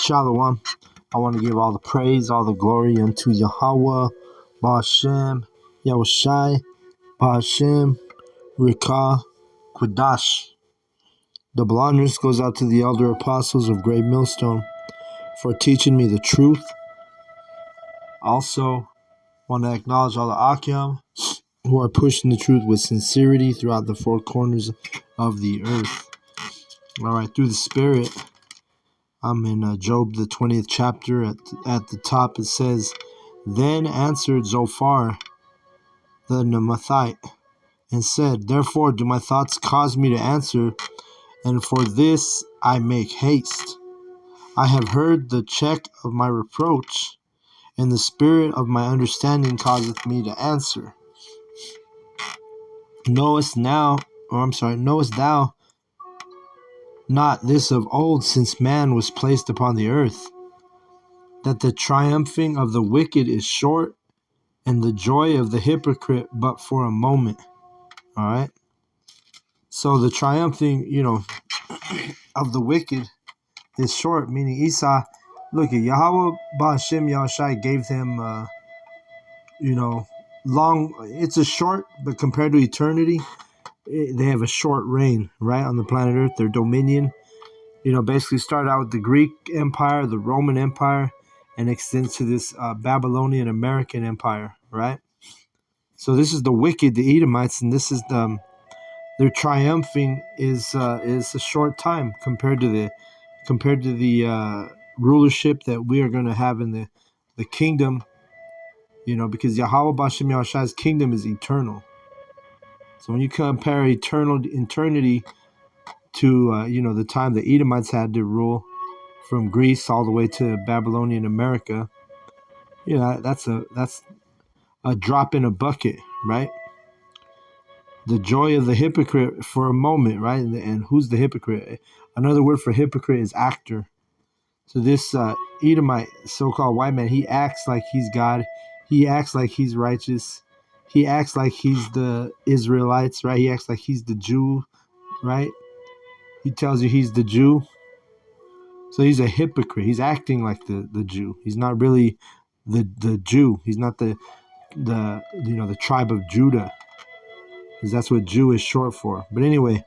Shalom. I want to give all the praise, all the glory unto Yahweh, Ba'ashem, Yahushai, Ba'ashem, Rikah, Quadash. Double honors goes out to the elder apostles of Great Millstone for teaching me the truth. Also, want to acknowledge all the Akim who are pushing the truth with sincerity throughout the four corners of the earth. All right, through the Spirit. I'm in Job, the 20th chapter. At the top it says, Then answered Zophar the Naamathite, and said, Therefore do my thoughts cause me to answer, and for this I make haste. I have heard the check of my reproach, and the spirit of my understanding causeth me to answer. Knowest thou not this of old, since man was placed upon the earth, that the triumphing of the wicked is short, and the joy of the hypocrite but for a moment. All right. So the triumphing, of the wicked is short, meaning Esau. Look at Yahweh Ba'ashem Yahushai gave him, long. It's a short, but compared to eternity, they have a short reign, right, on the planet Earth. Their dominion, basically started out with the Greek Empire, the Roman Empire, and extends to this Babylonian American Empire, right? So this is the wicked, the Edomites, and this is their triumphing is a short time compared to the rulership that we are going to have in the kingdom, because Yahweh B'Shem Yahushai's kingdom is eternal. So when you compare eternity to the time the Edomites had to rule from Greece all the way to Babylonian America, that's a drop in a bucket, right? The joy of the hypocrite for a moment, right? And who's the hypocrite? Another word for hypocrite is actor. So this Edomite, so-called white man, he acts like he's God. He acts like he's righteous. He acts like he's the Israelites, right? He acts like he's the Jew, right? He tells you he's the Jew. So he's a hypocrite. He's acting like the Jew. He's not really the Jew. He's not the tribe of Judah, because that's what Jew is short for. But anyway,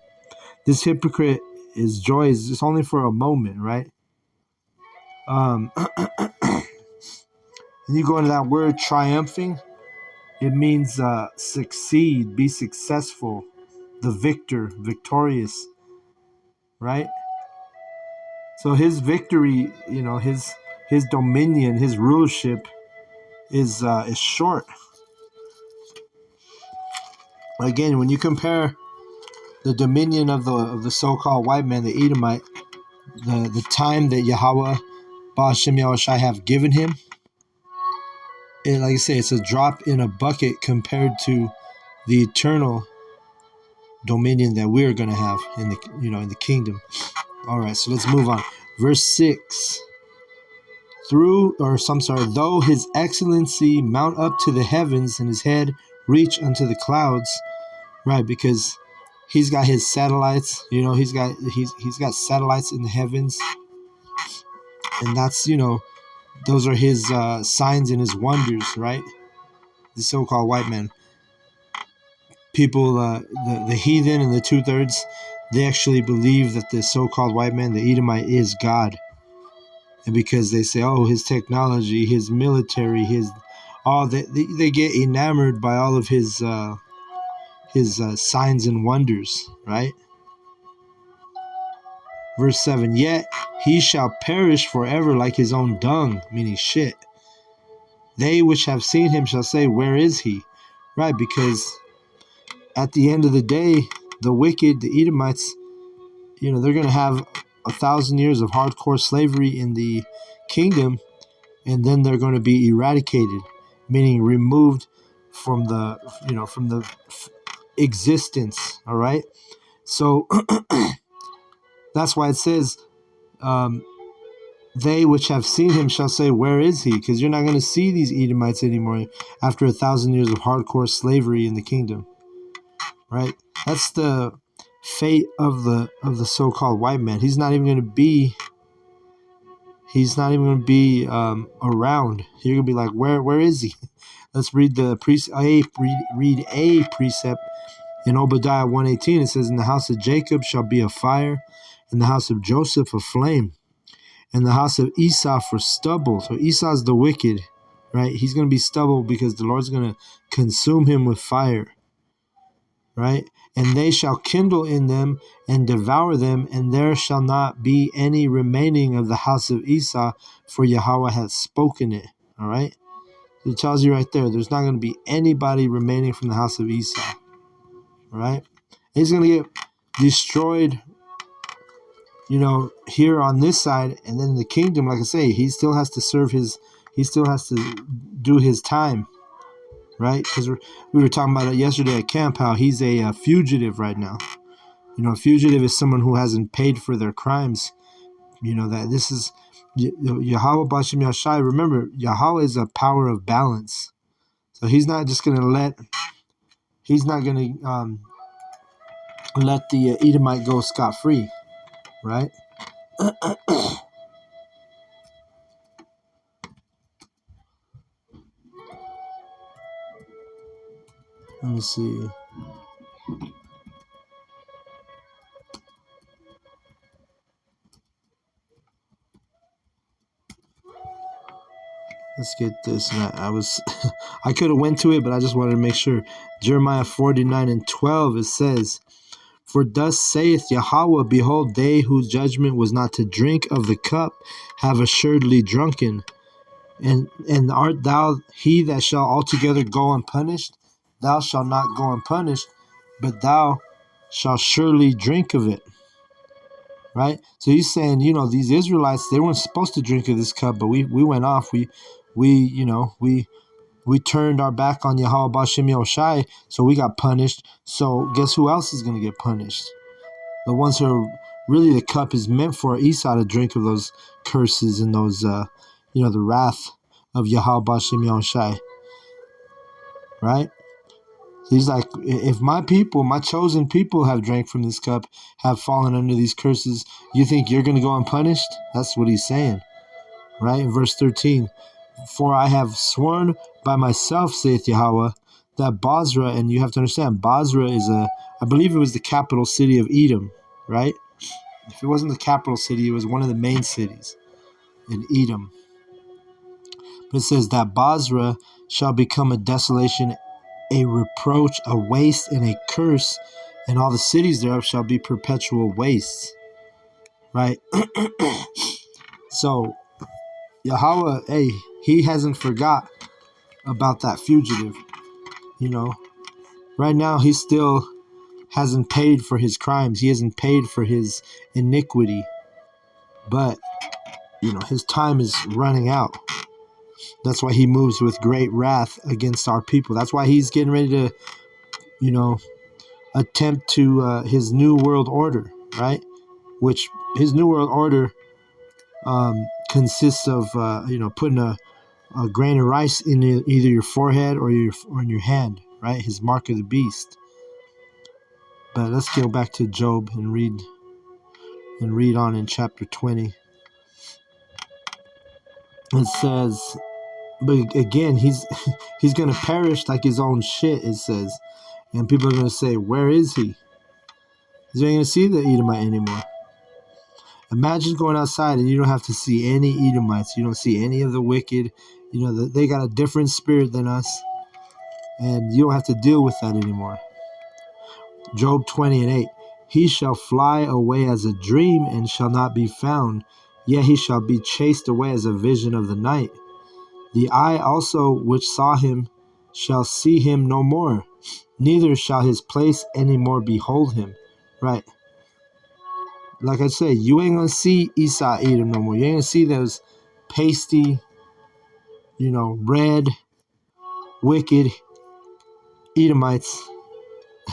this hypocrite, his joy is just only for a moment, right? And you go into that word triumphing, it means succeed, be successful, the victor, victorious, right? So his victory, his dominion, his rulership is short. Again, when you compare the dominion of the so-called white man, the Edomite, the time that Yahweh Ba'ashem Yahushai have given him, like I say, it's a drop in a bucket compared to the eternal dominion that we're going to have in the kingdom. All right, so let's move on. Verse 6. Though his excellency mount up to the heavens and his head reach unto the clouds, right? Because he's got his satellites, he's got satellites in the heavens, and that's those are his signs and his wonders, right? The so-called white man. People, the heathen and the 2/3, they actually believe that the so-called white man, the Edomite, is God. And because they say, oh, his technology, his military, they get enamored by all of his signs and wonders, right? Verse 7, yet he shall perish forever like his own dung, meaning shit. They which have seen him shall say, where is he? Right, because at the end of the day, the wicked, the Edomites, they're going to have 1,000 years of hardcore slavery in the kingdom, and then they're going to be eradicated, meaning removed from the existence. All right, so that's why it says, they which have seen him shall say, where is he? Because you're not going to see these Edomites anymore after 1,000 years of hardcore slavery in the kingdom, right? That's the fate of the so-called white man. He's not even going to be He's not even going to be around. You're going to be like, where is he? Let's read the read a precept in Obadiah 1:18. It says, "In the house of Jacob shall be a fire, in the house of Joseph a flame, and the house of Esau for stubble." So Esau's the wicked, right? He's going to be stubble because the Lord's going to consume him with fire, right? "And they shall kindle in them and devour them, and there shall not be any remaining of the house of Esau, for Yahweh hath spoken it." All right? It tells you right there, there's not going to be anybody remaining from the house of Esau. All right? He's going to get destroyed, here on this side, and then in the kingdom, like I say, he still has to he still has to do his time, right? Because we were talking about it yesterday at camp, how he's a fugitive right now. A fugitive is someone who hasn't paid for their crimes. That this is Yahweh Bashem Yashai. Remember, Yahweh is a power of balance. So he's not just going to let the Edomite go scot-free, right? Let me see. Let's get this. And I was, I could have went to it, but I just wanted to make sure. Jeremiah 49:12, it says, "For thus saith Yahweh, behold, they whose judgment was not to drink of the cup have assuredly drunken. And art thou he that shall altogether go unpunished? Thou shalt not go unpunished, but thou shalt surely drink of it." Right? So he's saying, these Israelites, they weren't supposed to drink of this cup, but we went off. We turned our back on Yahweh Bashem Yoshai, so we got punished. So guess who else is going to get punished? The ones who are really, the cup is meant for Esau to drink of those curses and those, the wrath of Yahweh Bashem Yoshai. Right? He's like, if my people, my chosen people have drank from this cup, have fallen under these curses, you think you're going to go unpunished? That's what he's saying. Right? In verse 13, "For I have sworn by myself, saith Yahweh, that Basra," and you have to understand, Basra is I believe it was the capital city of Edom, right? If it wasn't the capital city, it was one of the main cities in Edom. But it says that Basra shall become a desolation, a reproach, a waste, and a curse, and all the cities thereof shall be perpetual wastes. Right? So Yahweh, hey, he hasn't forgot about that fugitive. Right now he still hasn't paid for his crimes. He hasn't paid for his iniquity. But his time is running out. That's why he moves with great wrath against our people. That's why he's getting ready to attempt to his new world order, right? Which his new world order consists of putting a grain of rice in either your forehead or in your hand, right? His mark of the beast. But let's go back to Job and read on in chapter 20. It says, but again, he's going to perish like his own shit, it says. And people are going to say, where is he? He's not going to see the Edomite anymore. Imagine going outside and you don't have to see any Edomites. You don't see any of the wicked. They got a different spirit than us. And you don't have to deal with that anymore. Job 20:8. "He shall fly away as a dream and shall not be found. Yet he shall be chased away as a vision of the night. The eye also which saw him shall see him no more. Neither shall his place any more behold him." Right? Like I say, you ain't going to see Esau Edom no more. You ain't going to see those pasty, red, wicked Edomites.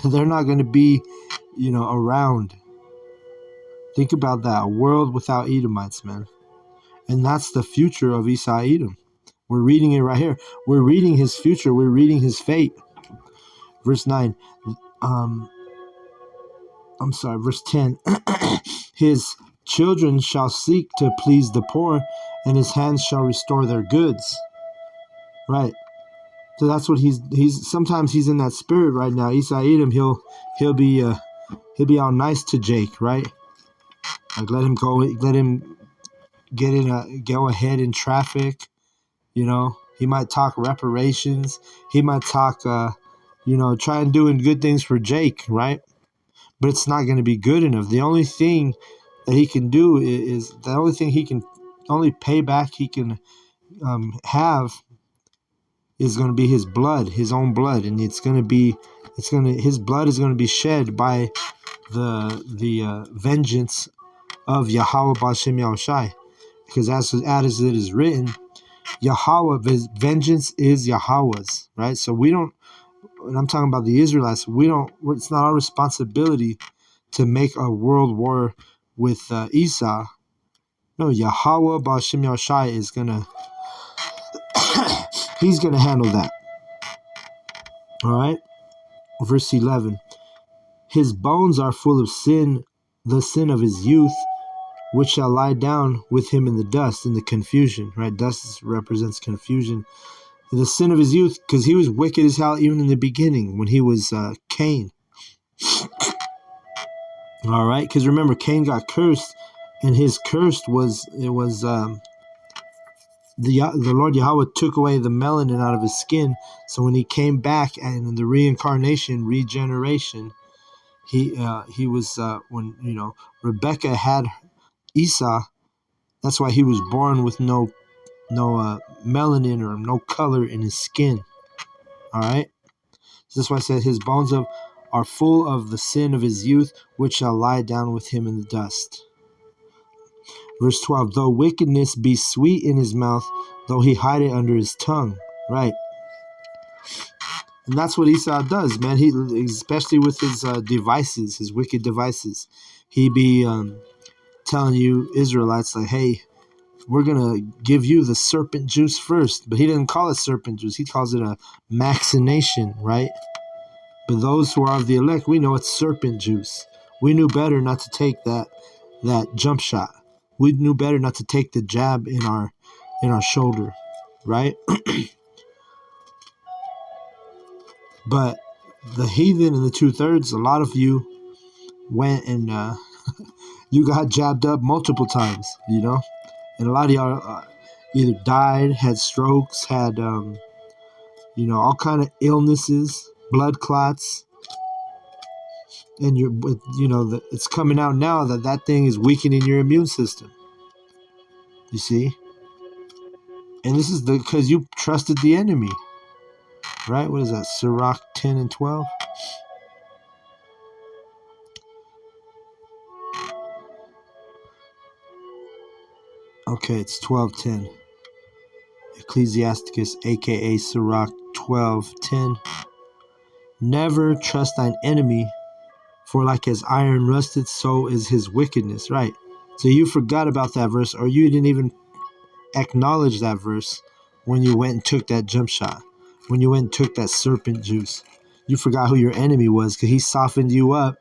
They're not going to be, around. Think about that. A world without Edomites, man. And that's the future of Esau Edom. We're reading it right here. We're reading his future. We're reading his fate. Verse 9. Verse 10. "His children shall seek to please the poor, and his hands shall restore their goods. Right. So that's what he's sometimes he's in that spirit right now. Esau Edom, he'll be all nice to Jake, right? Like let him go ahead in traffic. He might talk reparations. He might talk try and doing good things for Jake, right? But it's not going to be good enough. The only thing that he can do is the only thing only payback he can have is going to be his blood, his own blood, and his blood is going to be shed by the vengeance of Yahweh B'Shem Yahushai, because as it is written, Yahweh, vengeance is Yahweh's, right? So we don't, and I'm talking about the Israelites, it's not our responsibility to make a world war with Esau. No, Yahweh B'Shem Yahushai is gonna he's gonna handle that. All right, verse 11. His bones are full of sin, the sin of his youth, which shall lie down with him in the dust, in the confusion. Right, dust represents confusion. The sin of his youth, because he was wicked as hell even in the beginning when he was Cain. All right, because remember, Cain got cursed, and his curse was the Lord Yahweh took away the melanin out of his skin. So when he came back and in the regeneration, he was when Rebecca had Esau. That's why he was born with no melanin or no color in his skin. All right, so that's why I said his bones are full of the sin of his youth, which shall lie down with him in the dust. Verse 12, though wickedness be sweet in his mouth, though he hide it under his tongue. Right. And that's what Esau does, man. He, especially with his devices, his wicked devices. He be telling you Israelites like, hey, we're going to give you the serpent juice first. But he didn't call it serpent juice. He calls it a machination, right? But those who are of the elect, we know it's serpent juice. We knew better not to take that jump shot. We knew better not to take the jab in our shoulder, right? But the heathen and the 2/3, a lot of you went and you got jabbed up multiple times, and a lot of y'all either died, had strokes, had all kind of illnesses, blood clots, and it's coming out now that thing is weakening your immune system. You see, and this is because you trusted the enemy, right? What is that? Sirach 10 and 12. Okay, it's 12:10. Ecclesiasticus, aka Sirach 12:10. Never trust thine enemy, for like as iron rusted, so is his wickedness. Right. So you forgot about that verse, or you didn't even acknowledge that verse when you went and took that jump shot, when you went and took that serpent juice. You forgot who your enemy was because he softened you up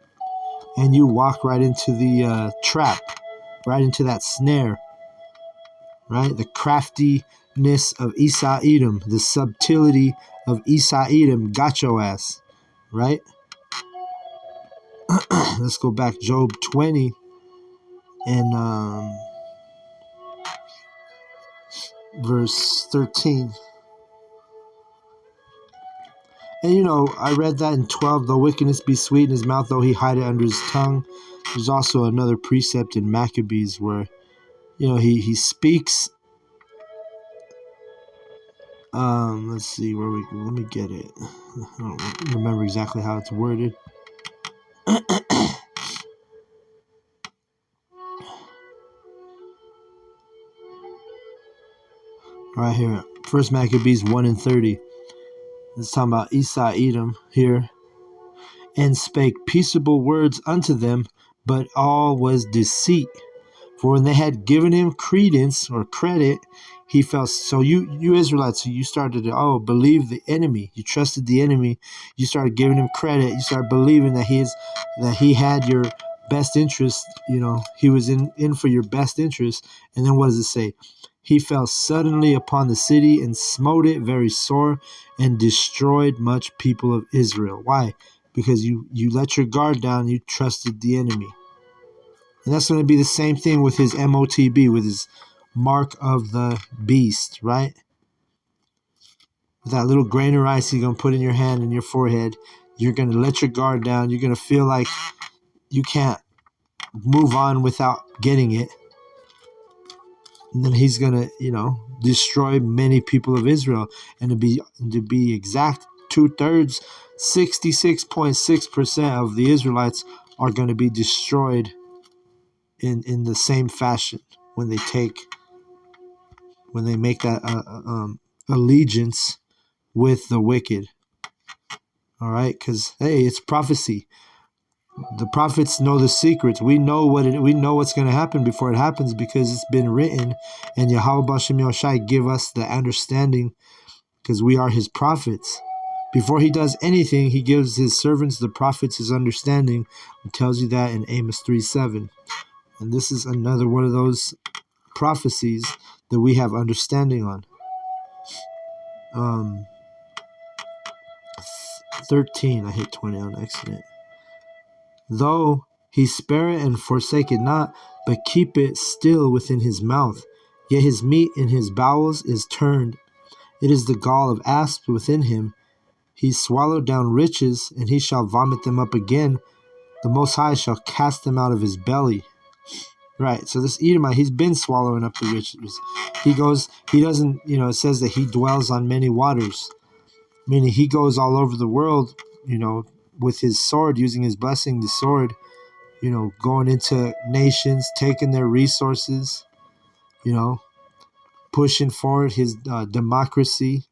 and you walked right into the trap, right into that snare, right? The craftiness of Esau Edom, the subtlety of Esau Edom got your ass, right? Let's go back, Job 20 and verse 13. And I read that in 12, though wickedness be sweet in his mouth, though he hide it under his tongue. There's also another precept in Maccabees where, he speaks. Let's see let me get it. I don't remember exactly how it's worded. Right here, First Maccabees 1 and 30. It's talking about Esau Edom here. And spake peaceable words unto them, but all was deceit. For when they had given him credence or credit, he felt. So you Israelites, you started to believe the enemy. You trusted the enemy. You started giving him credit. You started believing that he had your best interest. He was in for your best interest. And then what does it say? He fell suddenly upon the city and smote it very sore and destroyed much people of Israel. Why? Because you let your guard down, you trusted the enemy. And that's going to be the same thing with his MOTB, with his mark of the beast, right? With that little grain of rice he's going to put in your hand and your forehead, you're going to let your guard down. You're going to feel like you can't move on without getting it. And then he's going to, destroy many people of Israel. And to be exact, 2/3, 66.6% of the Israelites are going to be destroyed in the same fashion when they make that allegiance with the wicked. All right, because hey, it's prophecy. The prophets know the secrets. We know what's going to happen before it happens because it's been written, and Yahweh Bashem Yoshai give us the understanding because we are his prophets. Before he does anything, he gives his servants, the prophets, his understanding. He tells you that in Amos 3:7. And this is another one of those prophecies that we have understanding on. 13, I hit 20 on accident. Though he spare it and forsake it not, but keep it still within his mouth, yet his meat in his bowels is turned. It is the gall of asps within him. He swallowed down riches, and he shall vomit them up again. The Most High shall cast them out of his belly. Right, so this Edomite, he's been swallowing up the riches. He doesn't, it says that he dwells on many waters, meaning he goes all over the world, with his sword, using his blessing, the sword, going into nations, taking their resources, pushing forward his democracy,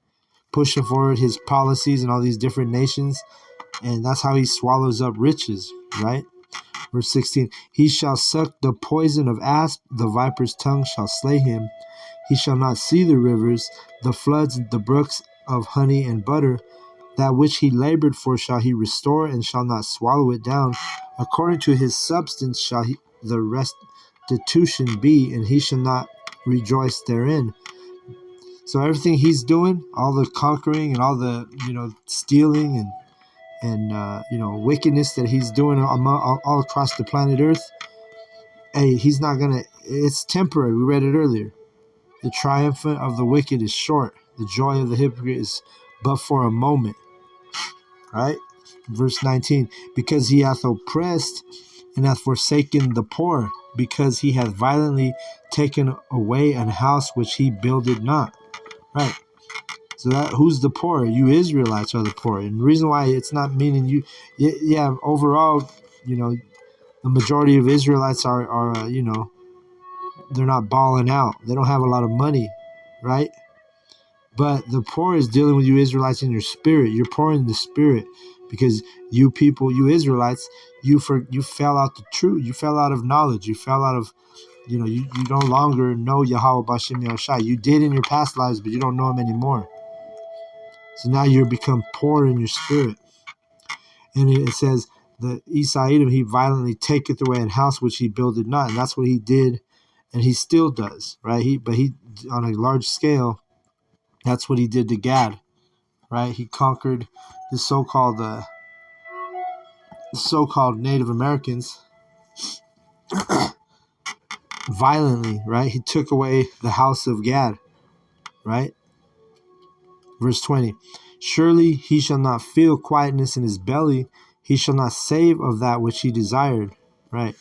pushing forward his policies in all these different nations. And that's how he swallows up riches, right? Verse 16, he shall suck the poison of asp, the viper's tongue shall slay him. He shall not see the rivers, the floods, the brooks of honey and butter. That which he labored for shall he restore, and shall not swallow it down. According to his substance shall the restitution be, and he shall not rejoice therein. So everything he's doing, all the conquering and all the stealing and wickedness that he's doing all across the planet Earth, hey, he's not gonna. It's temporary. We read it earlier. The triumph of the wicked is short. The joy of the hypocrite is but for a moment. Right? Verse 19, because he hath oppressed and hath forsaken the poor, because he hath violently taken away an house which he builded not. Right. So who's the poor? You Israelites are the poor. And the reason why it's not meaning you, yeah, overall, the majority of Israelites are they're not balling out. They don't have a lot of money, right? But the poor is dealing with you Israelites in your spirit. You're poor in the spirit because you people, you Israelites, you fell out the truth. You fell out of knowledge. You fell out of, you no longer know Yahweh Bashem Yahushai. You did in your past lives, but you don't know him anymore. So now you're become poor in your spirit. And it says that Esau Edom, he violently taketh away an house which he builded not. And that's what he did, and he still does, right? But he on a large scale, that's what he did to Gad, right? He conquered the so-called Native Americans violently, right? He took away the house of Gad, right? Verse 20, surely he shall not feel quietness in his belly. He shall not save of that which he desired, right?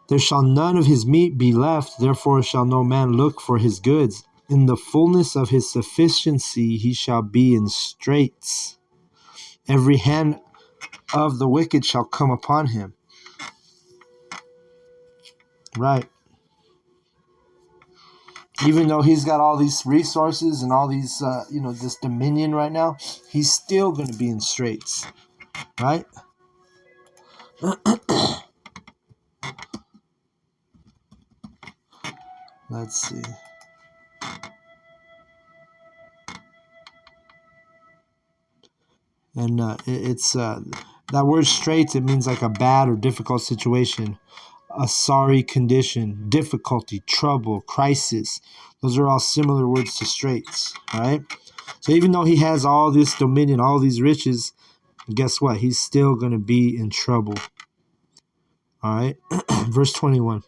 There shall none of his meat be left, therefore shall no man look for his goods. In the fullness of his sufficiency he shall be in straits. Every hand of the wicked shall come upon him. Right. Even though he's got all these resources and all these, this dominion right now, he's still going to be in straits. Right? Let's see. And it's That word straits, it means like a bad or difficult situation, a sorry condition, difficulty, trouble, crisis. Those are all similar words to straits, all right? So even though he has all this dominion, all these riches, guess what? He's still going to be in trouble, all right? Verse 21.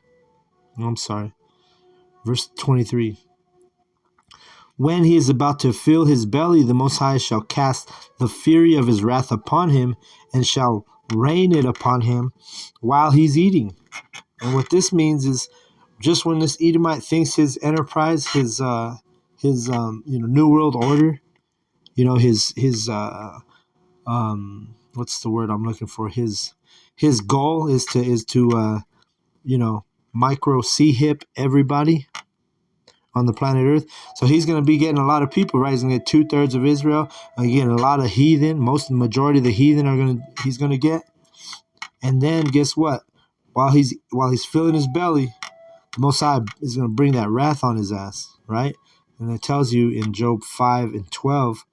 Oh, I'm sorry. Verse 23. When he is about to fill his belly, the Most High shall cast the fury of his wrath upon him and shall rain it upon him while he's eating. And what this means is just when this Edomite thinks his enterprise, his New World Order, his what's the word I'm looking for? His goal is to micro hip everybody on the planet Earth. So he's going to be getting a lot of people, right? He's going to get 2/3 of Israel. Again, a lot of heathen. The majority of the heathen he's going to get. And then guess what? While he's filling his belly, the Most High is going to bring that wrath on his ass, right? And it tells you in Job 5:12,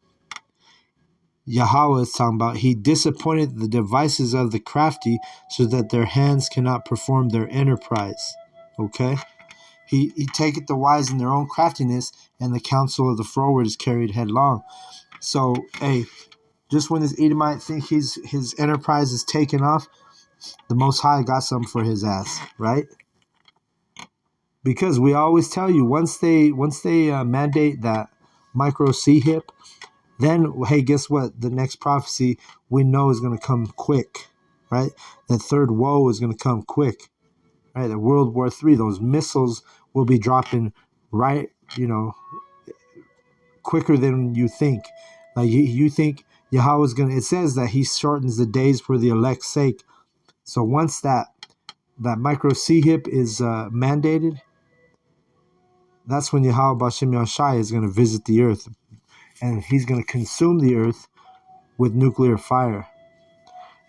Yahweh is talking about, he disappointed the devices of the crafty so that their hands cannot perform their enterprise. Okay? He taketh the wise in their own craftiness, and the counsel of the froward is carried headlong. So, hey, just when this Edomite think his enterprise is taken off, the Most High got something for his ass, right? Because we always tell you, once they mandate that micro hip, then hey, guess what? The next prophecy we know is going to come quick, right? That third woe is going to come quick, right? The World War III, those missiles will be dropping right, quicker than you think. Like you think Yahweh's going to, it says that he shortens the days for the elect's sake. So once that micro hip is mandated, that's when Yahweh Bashem Yahshai is going to visit the earth, and he's going to consume the earth with nuclear fire.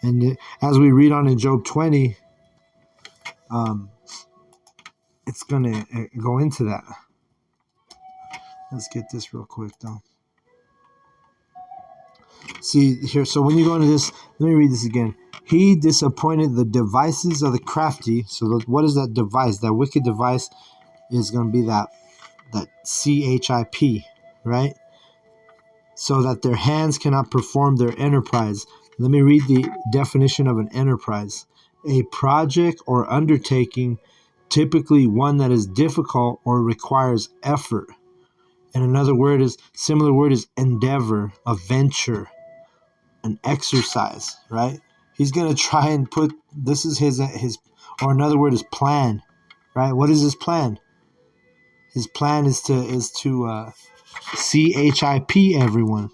And as we read on in Job 20, it's going to go into that. Let's get this real quick, though. See here, so when you go into this, let me read this again. He disappointed the devices of the crafty. So what is that device? That wicked device is going to be that CHIP, right? So that their hands cannot perform their enterprise. Let me read the definition of an enterprise. A project or undertaking, typically one that is difficult or requires effort. And similar word is endeavor, a venture, an exercise, right? He's going to try and this is his, or another word is plan, right? What is his plan? His plan is to CHIP everyone.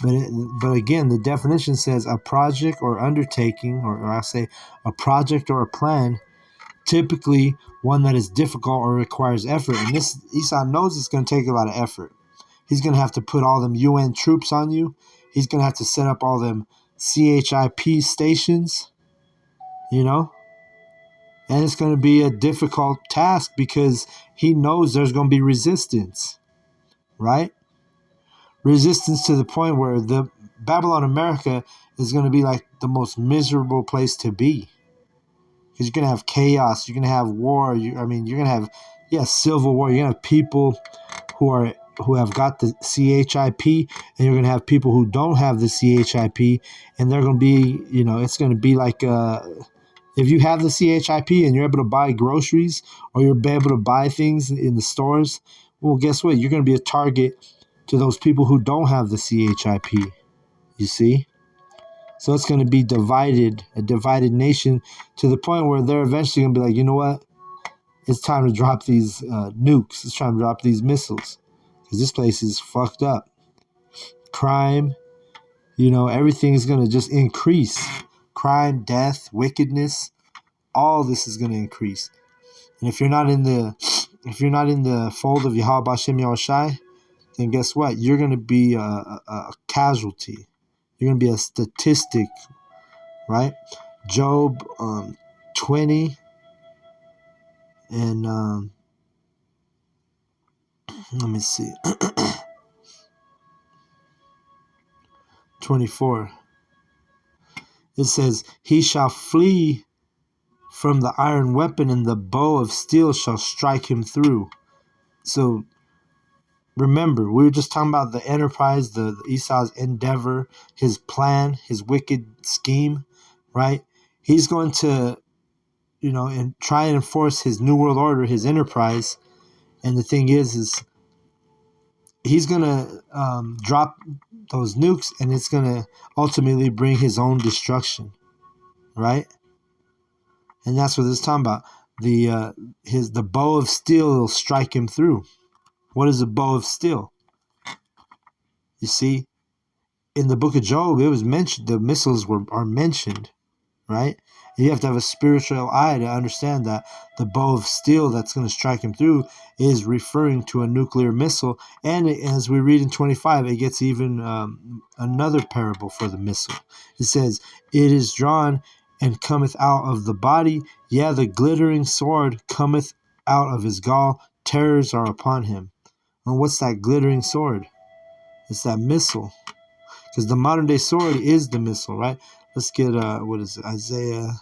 But again, the definition says a project or undertaking, or I say a project or a plan, typically one that is difficult or requires effort. And this, Esau knows it's going to take a lot of effort. He's going to have to put all them UN troops on you. He's going to have to set up all them CHIP stations, and it's going to be a difficult task because he knows there's going to be resistance, right? Resistance to the point where the Babylon America is going to be like the most miserable place to be, because you're going to have chaos, you're going to have war, you're going to have civil war. You're going to have people who have got the CHIP, and you're going to have people who don't have the CHIP, and they're going to be, it's going to be like if you have the CHIP and you're able to buy groceries or you're able to buy things in the stores, well, guess what? You're going to be a target to those people who don't have the CHIP, you see? So it's going to be a divided nation, to the point where they're eventually going to be like, you know what? It's time to drop these nukes. It's time to drop these missiles, because this place is fucked up. Crime, everything is going to just increase. Crime, death, wickedness, all this is going to increase. And if you're not in the fold of Yahweh Bashem Yahushai, then guess what? You're going to be a casualty. You're going to be a statistic, right? Job 20 and let me see, 24. It says, he shall flee from the iron weapon, and the bow of steel shall strike him through. So remember, we were just talking about the enterprise, the Esau's endeavor, his plan, his wicked scheme, right? He's going to, and try and enforce his new world order, his enterprise. And the thing is he's going to drop those nukes, and it's going to ultimately bring his own destruction, right? And that's what it's talking about. The bow of steel will strike him through. What is a bow of steel? You see, in the book of Job, it was mentioned, the missiles are mentioned, right? And you have to have a spiritual eye to understand that the bow of steel that's going to strike him through is referring to a nuclear missile. And as we read in 25, it gets even another parable for the missile. It says, it is drawn and cometh out of the body, yeah, the glittering sword cometh out of his gall, terrors are upon him. And what's that glittering sword? It's that missile. Because the modern day sword is the missile, right? Let's get, Isaiah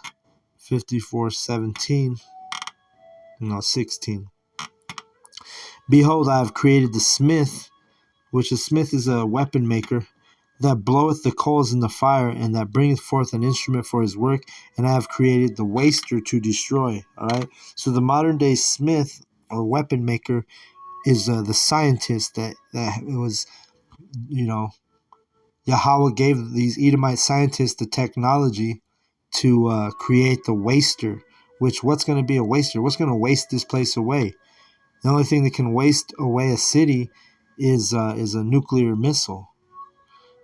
54:17. No, 16. Behold, I have created the smith, which a smith is a weapon maker, that bloweth the coals in the fire, and that bringeth forth an instrument for his work, and I have created the waster to destroy. All right? So the modern day smith or weapon maker is the scientist that it was, Yahweh gave these Edomite scientists the technology to create the waster. Which, what's going to be a waster? What's going to waste this place away? The only thing that can waste away a city is a nuclear missile,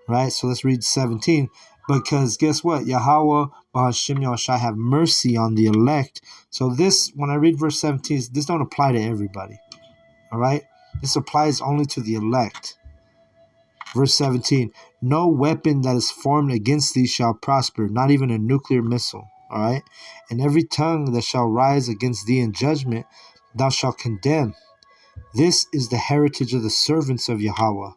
right? So let's read 17. Because guess what? Yahweh Ba'ashem Yahushai have mercy on the elect. So this, when I read verse 17, this don't apply to everybody, all right? This applies only to the elect. Verse 17, no weapon that is formed against thee shall prosper, not even a nuclear missile. All right? And every tongue that shall rise against thee in judgment, thou shalt condemn. This is the heritage of the servants of Yahweh,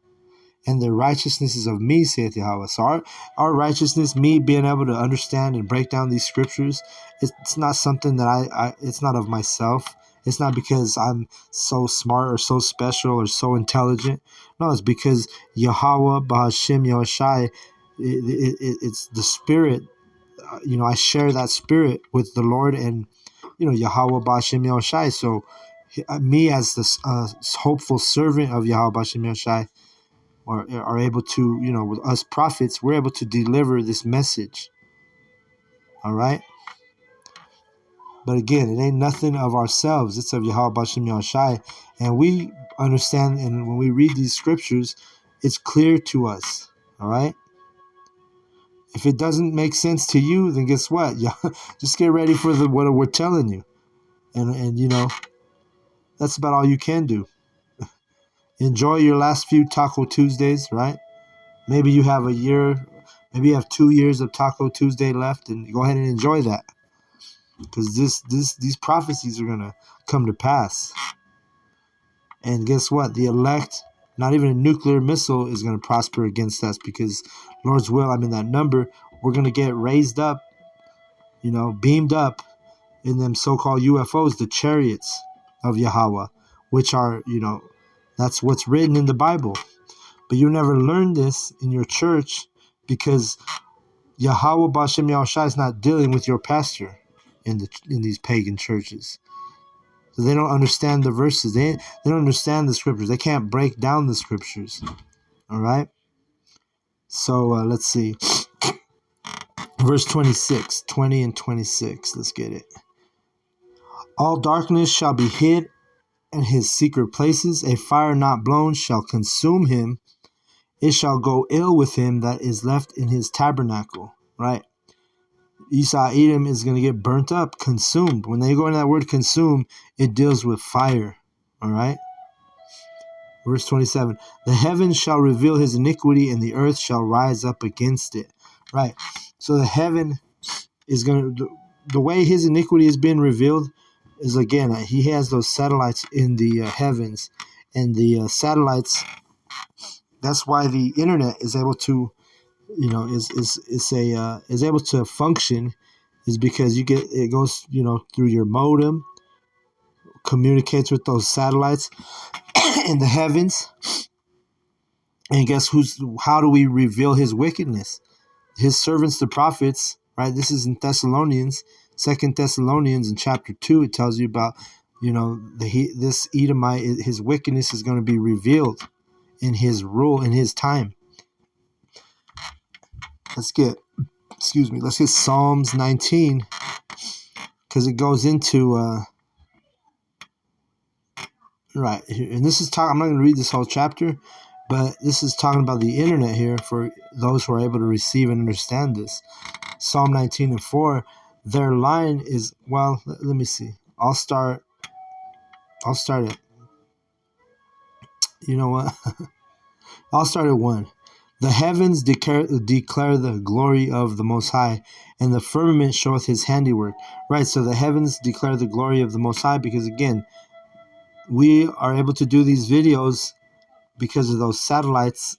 and their righteousness is of me, saith Yahweh. So our righteousness, me being able to understand and break down these scriptures, it's not something that it's not of myself. It's not because I'm so smart or so special or so intelligent. No, it's because Yahweh, Ba'ashem, Yahushai, it's the Spirit. I share that Spirit with the Lord and, Yahweh, Ba'ashem, Yahushai. So me as this hopeful servant of Yahweh, Ba'ashem, Yahushai, are able to, with us prophets, we're able to deliver this message. All right? But again, it ain't nothing of ourselves. It's of Yahweh B'Shem Yahushai. And we understand, and when we read these scriptures, it's clear to us. All right? If it doesn't make sense to you, then guess what? Just get ready for what we're telling you. And that's about all you can do. Enjoy your last few Taco Tuesdays, right? Maybe you have a year, maybe you have 2 years of Taco Tuesday left, and go ahead and enjoy that. Because these prophecies are going to come to pass. And guess what? The elect, not even a nuclear missile is going to prosper against us, because Lord's will, that number, we're going to get raised up, beamed up in them so-called UFOs, the chariots of Yahweh, which are, that's what's written in the Bible. But you never learn this in your church, because Yahweh B'Shem Yahushai is not dealing with your pastor in these pagan churches. So they don't understand the verses. They don't understand the scriptures. They can't break down the scriptures. All right? So let's see. Verse 26, 20 and 26. Let's get it. All darkness shall be hid in his secret places. A fire not blown shall consume him. It shall go ill with him that is left in his tabernacle. Right? Esau Edom is going to get burnt up, consumed. When they go into that word consume, it deals with fire. All right? Verse 27, the heavens shall reveal his iniquity, and the earth shall rise up against it. Right? So the heaven is going to, the way his iniquity is being revealed is, again, he has those satellites in the heavens. And the satellites, that's why the internet is able to is able to function is because it goes through your modem, communicates with those satellites in the heavens. And guess how do we reveal his wickedness? His servants, the prophets, right? This is in Thessalonians, 2 Thessalonians in chapter 2. It tells you about, this Edomite, his wickedness is going to be revealed in his rule, in his time. Let's get Psalms 19, because it goes into, right here. And this is I'm not going to read this whole chapter, but this is talking about the internet here for those who are able to receive and understand this. Psalm 19:4, their line is, well, let me see. I'll start it. You know what? I'll start at 1. The heavens declare the glory of the Most High, and the firmament showeth his handiwork. Right, so the heavens declare the glory of the Most High because, again, we are able to do these videos because of those satellites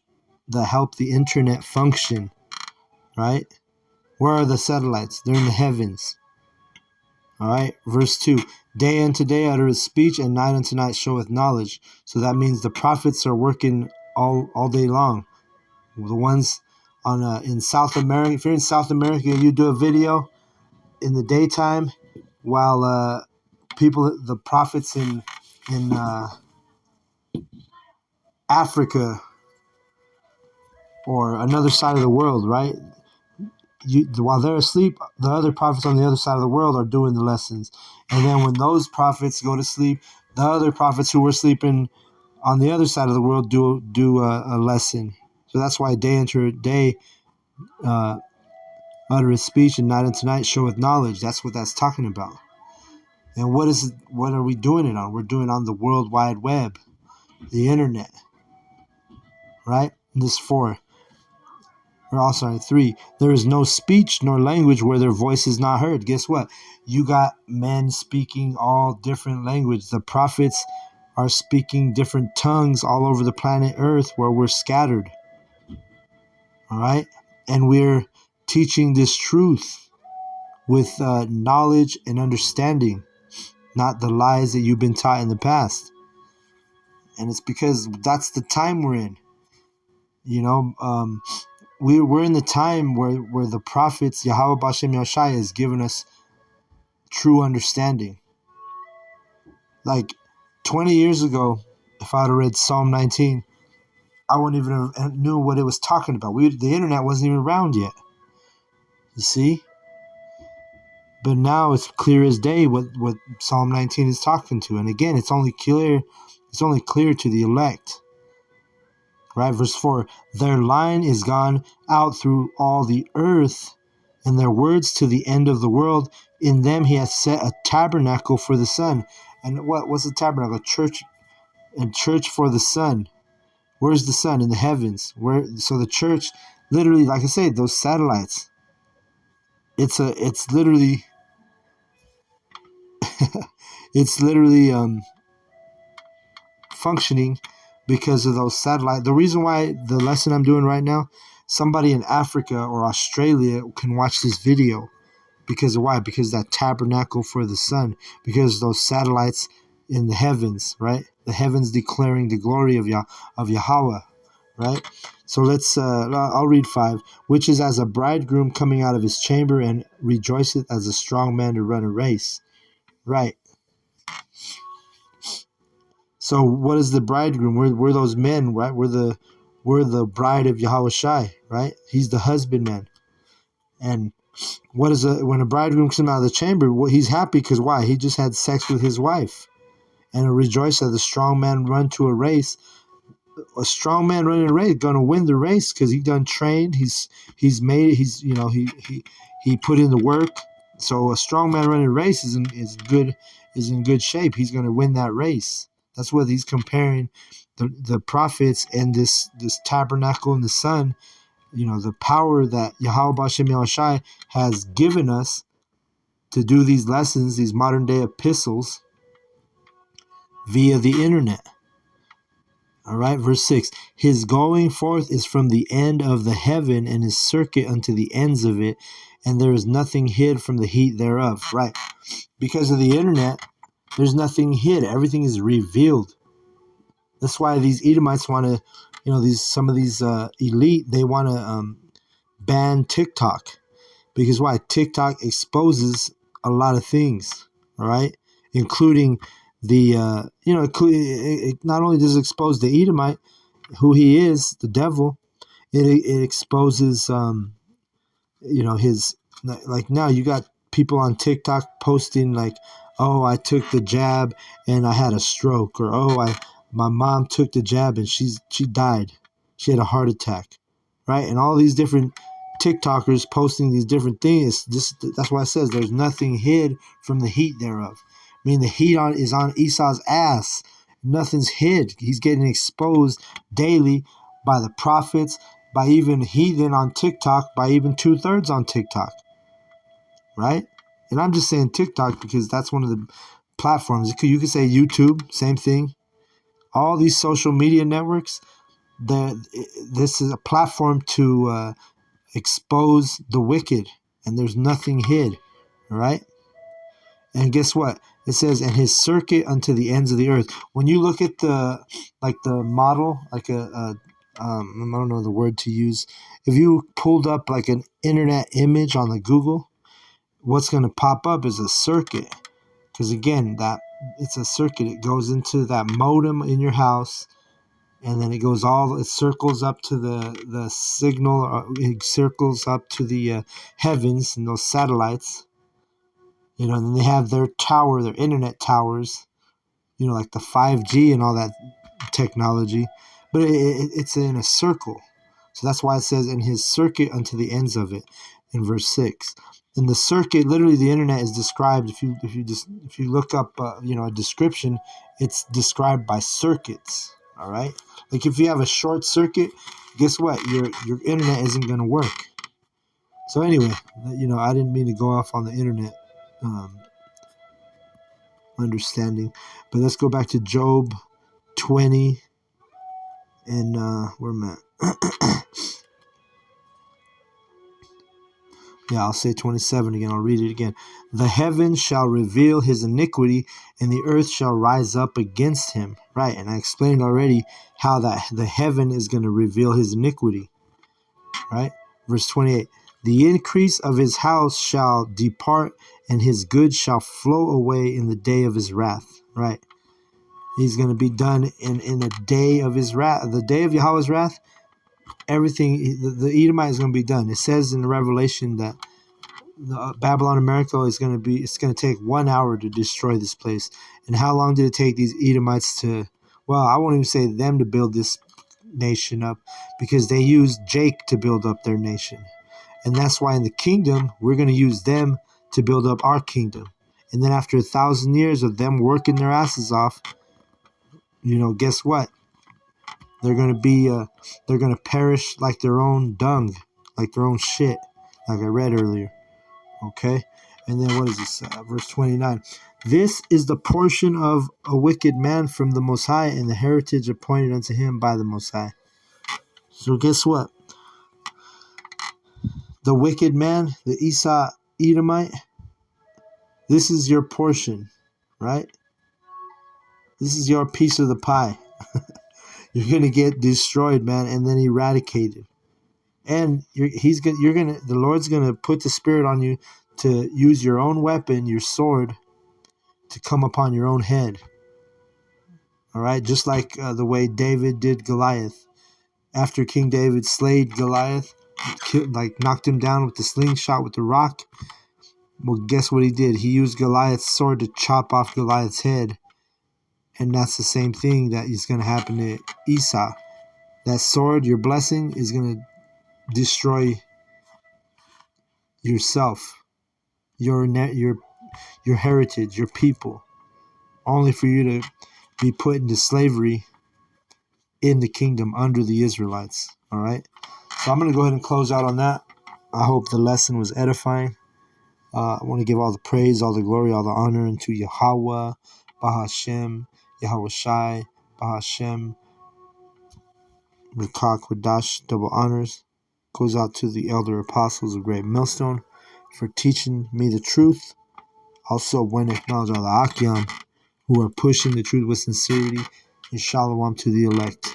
that help the internet function, right? Where are the satellites? They're in the heavens. All right, verse 2. Day unto day uttereth speech, and night unto night showeth knowledge. So that means the prophets are working all day long. The ones in South America, if you're in South America, you do a video in the daytime, while the prophets in Africa or another side of the world, right? While they're asleep, the other prophets on the other side of the world are doing the lessons. And then when those prophets go to sleep, the other prophets who were sleeping on the other side of the world do a lesson. So that's why day unto day uttereth speech, and night unto night showeth knowledge. That's what that's talking about. And what are we doing it on? We're doing it on the World Wide Web, the internet, right? And this 4. 3. There is no speech nor language where their voice is not heard. Guess what? You got men speaking all different languages. The prophets are speaking different tongues all over the planet Earth where we're scattered. All right? And we're teaching this truth with knowledge and understanding, not the lies that you've been taught in the past. And it's because that's the time we're in. We're in the time where the prophets, Yahweh Bashem Yashai, has given us true understanding. Like 20 years ago, if I'd have read Psalm 19, I wouldn't even have knew what it was talking about. The internet wasn't even around yet. You see? But now it's clear as day what Psalm 19 is talking to. And again, it's only clear to the elect. Right, verse 4, their line is gone out through all the earth, and their words to the end of the world. In them he hath set a tabernacle for the sun. And what's a tabernacle? A church for the sun. Where's the sun? In the heavens. So the church, literally, like I said, those satellites. It's literally functioning because of those satellites. The reason why the lesson I'm doing right now, somebody in Africa or Australia can watch this video. Because of why? Because that tabernacle for the sun. Because those satellites in the heavens, right? The heavens declaring the glory of Yahweh, right? So I'll read 5. Which is as a bridegroom coming out of his chamber, and rejoiceth as a strong man to run a race. Right. So what is the bridegroom? We're those men, right? We're the bride of Yahweh Shai, right? He's the husbandman. And when a bridegroom comes out of the chamber, he's happy because why? He just had sex with his wife. And rejoice as the strong man run to a race. A strong man running a race gonna win the race because he done trained. He put in the work. So a strong man running a race is in good shape. He's gonna win that race. That's what he's comparing the prophets and this tabernacle in the sun. The power that Yahweh Bashem Yahushai has given us to do these lessons, these modern day epistles, via the internet. All right, verse 6. His going forth is from the end of the heaven, and his circuit unto the ends of it, and there is nothing hid from the heat thereof. Right. Because of the internet, there's nothing hid. Everything is revealed. That's why these Edomites want to, some of these elite, they want to ban TikTok. Because why? TikTok exposes a lot of things, all right? Including the, it not only does it expose the Edomite, who he is, the devil, it exposes, his, like now you got people on TikTok posting like, oh, I took the jab and I had a stroke, or oh, my mom took the jab and she died. She had a heart attack, right? And all these different TikTokers posting these different things. That's why it says there's nothing hid from the heat thereof. I mean, the heat is on Esau's ass. Nothing's hid. He's getting exposed daily by the prophets, by even heathen on TikTok, by even 2/3 on TikTok, right? And I'm just saying TikTok because that's one of the platforms. You could say YouTube, same thing. All these social media networks, this is a platform to expose the wicked, and there's nothing hid, right? And guess what? It says, and his circuit unto the ends of the earth. When you look at the model, like I don't know the word to use. If you pulled up like an internet image on the Google, what's going to pop up is a circuit. Because again, that it's a circuit. It goes into that modem in your house, and then it circles up to the signal. It circles up to the heavens and those satellites. And then they have their tower, their internet towers, like the 5G and all that technology. But it's in a circle. So that's why it says, in his circuit unto the ends of it, in verse 6. In the circuit, literally the internet is described, if you look up a description, it's described by circuits. All right? Like if you have a short circuit, guess what? Your internet isn't going to work. So anyway, I didn't mean to go off on the internet understanding. But let's go back to Job 20 and where am I? Yeah, I'll say 27 again. I'll read it again. The heavens shall reveal his iniquity, and the earth shall rise up against him. Right, and I explained already how that the heaven is going to reveal his iniquity. Right, verse 28. The increase of his house shall depart, and his goods shall flow away in the day of his wrath. Right, he's going to be done in the day of his wrath. The day of Yahweh's wrath, everything, the Edomite is going to be done. It says in the Revelation that the Babylon America it's going to take 1 hour to destroy this place. And how long did it take these Edomites to, well, I won't even say them to build this nation up, because they used Jake to build up their nation. And that's why in the kingdom, we're going to use them to build up our kingdom. And then after 1,000 years of them working their asses off, guess what? They're going to perish like their own dung, like their own shit, like I read earlier. Okay? And then what is this? Verse 29. This is the portion of a wicked man from the Most High, and the heritage appointed unto him by the Most High. So guess what? The wicked man, the Esau Edomite, this is your portion, right? This is your piece of the pie. You're going to get destroyed, man, and then eradicated. And the Lord's going to put the spirit on you to use your own weapon, your sword, to come upon your own head. All right, just like the way David did Goliath. After King David slayed Goliath, knocked him down with the slingshot with the rock, well, guess what he did? He used Goliath's sword to chop off Goliath's head. And that's the same thing that is going to happen to Esau. That sword, your blessing, is going to destroy yourself, your heritage, your people, only for you to be put into slavery in the kingdom under the Israelites. All right. So I'm going to go ahead and close out on that. I hope the lesson was edifying. I want to give all the praise, all the glory, all the honor unto Yahweh, Bahashem, Yahweh Shai, Bahashem, Rakak Wadash, double honors. Goes out to the elder apostles of Great Millstone for teaching me the truth. Also, when acknowledge all the Akyam who are pushing the truth with sincerity. And shalom to the elect.